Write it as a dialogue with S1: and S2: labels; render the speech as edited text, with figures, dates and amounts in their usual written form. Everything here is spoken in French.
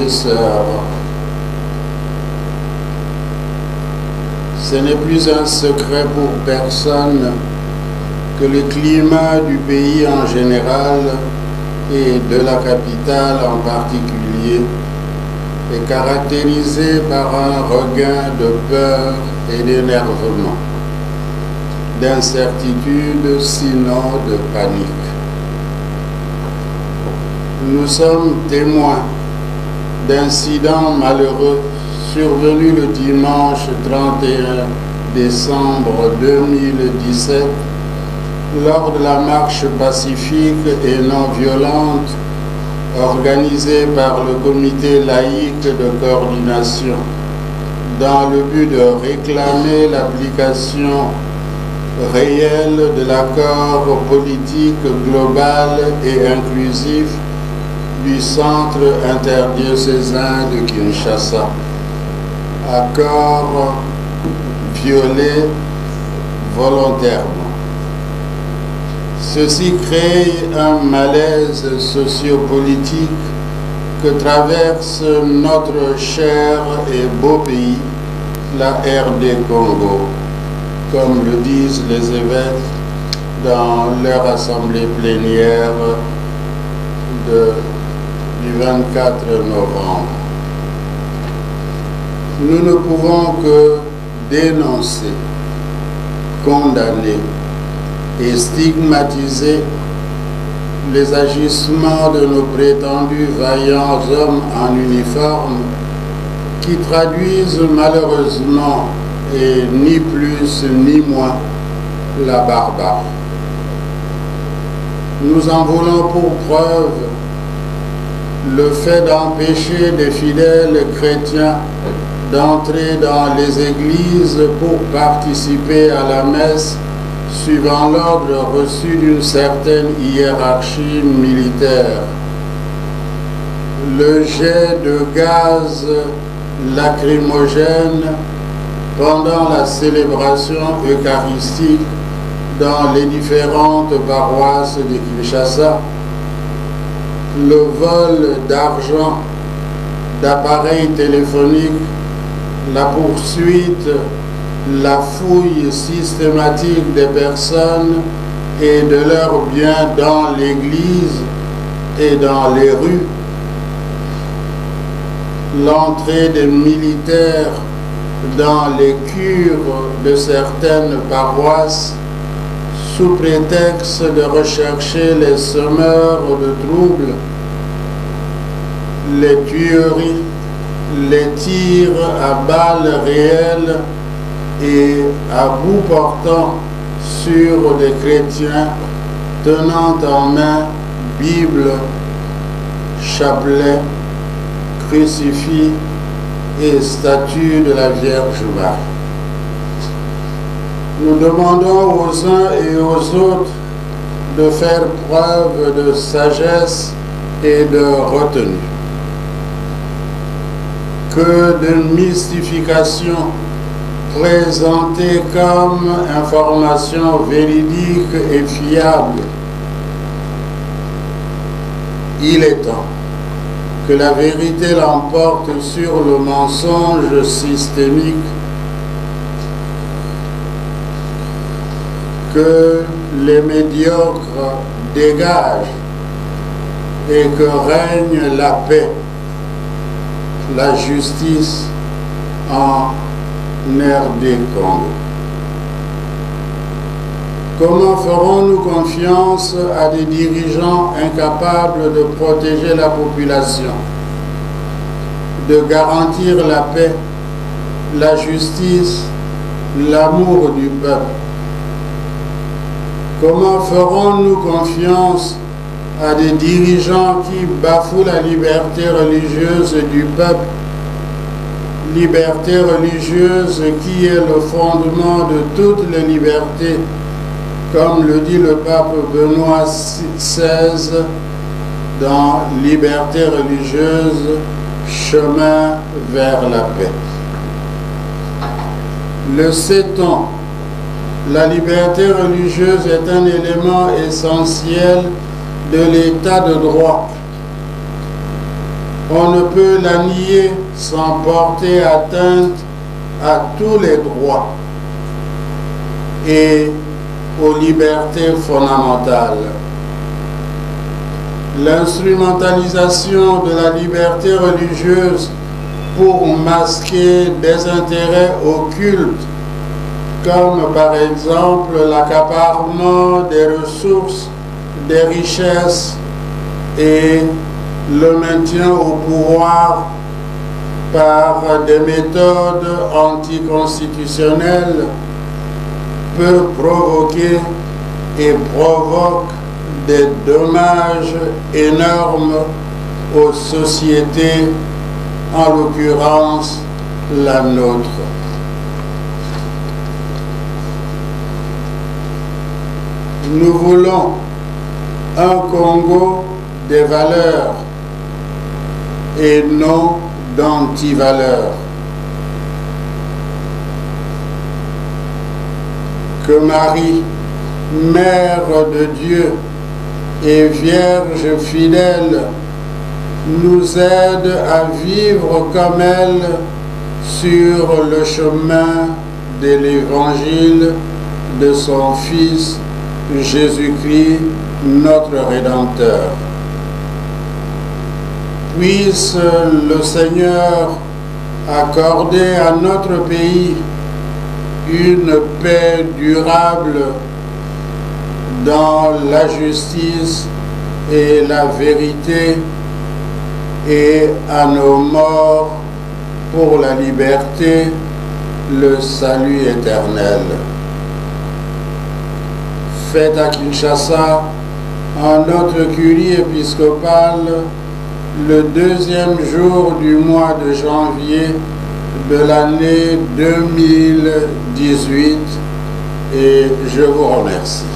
S1: et sœurs, ce n'est plus un secret pour personne que le climat du pays en général et de la capitale en particulier est caractérisé par un regain de peur et d'énervement, d'incertitude, sinon de panique. Nous sommes témoins d'incidents malheureux survenus le dimanche 31 décembre 2017 lors de la marche pacifique et non violente organisée par le comité laïque de coordination dans le but de réclamer l'application réelle de l'accord politique global et inclusif du Centre interdiocésain de Kinshasa, accord violé volontairement. Ceci crée un malaise sociopolitique que traverse notre cher et beau pays, la RD Congo, comme le disent les évêques dans leur assemblée plénière du 24 novembre. Nous ne pouvons que dénoncer, condamner et stigmatiser les agissements de nos prétendus vaillants hommes en uniforme qui traduisent malheureusement et ni plus ni moins la barbarie. Nous en voulons pour preuve le fait d'empêcher des fidèles chrétiens d'entrer dans les églises pour participer à la messe suivant l'ordre reçu d'une certaine hiérarchie militaire. Le jet de gaz lacrymogène pendant la célébration eucharistique dans les différentes paroisses de Kinshasa, le vol d'argent, d'appareils téléphoniques, la poursuite, la fouille systématique des personnes et de leurs biens dans l'église et dans les rues, l'entrée des militaires dans les cures de certaines paroisses sous prétexte de rechercher les semeurs de troubles, les tueries, les tirs à balles réelles et à bout portant sur des chrétiens tenant en main Bible, chapelet, crucifix et statue de la Vierge Marie. Nous demandons aux uns et aux autres de faire preuve de sagesse et de retenue. Que de mystification présentée comme information véridique et fiable. Il est temps que la vérité l'emporte sur le mensonge systémique, que les médiocres dégagent et que règne la paix, la justice en RD Congo. Comment ferons-nous confiance à des dirigeants incapables de protéger la population, de garantir la paix, la justice, l'amour du peuple? Comment ferons-nous confiance à des dirigeants qui bafouent la liberté religieuse du peuple, liberté religieuse qui est le fondement de toutes les libertés, comme le dit le pape Benoît XVI dans Liberté religieuse, chemin vers la paix. Le sait-on, la liberté religieuse est un élément essentiel de l'état de droit. On ne peut la nier sans porter atteinte à tous les droits et aux libertés fondamentales. L'instrumentalisation de la liberté religieuse pour masquer des intérêts occultes, comme par exemple l'accaparement des ressources, des richesses et le maintien au pouvoir par des méthodes anticonstitutionnelles, peut provoquer et provoque des dommages énormes aux sociétés, en l'occurrence la nôtre. Nous voulons un Congo des valeurs et non d'antivaleurs. Que Marie, Mère de Dieu et Vierge fidèle, nous aide à vivre comme elle sur le chemin de l'Évangile de son Fils Jésus-Christ, notre Rédempteur. Puisse le Seigneur accorder à notre pays une paix durable dans la justice et la vérité, et à nos morts pour la liberté, le salut éternel. Fête à Kinshasa, en notre curie épiscopale, le 2e jour du mois de janvier de l'année 2018, et je vous remercie.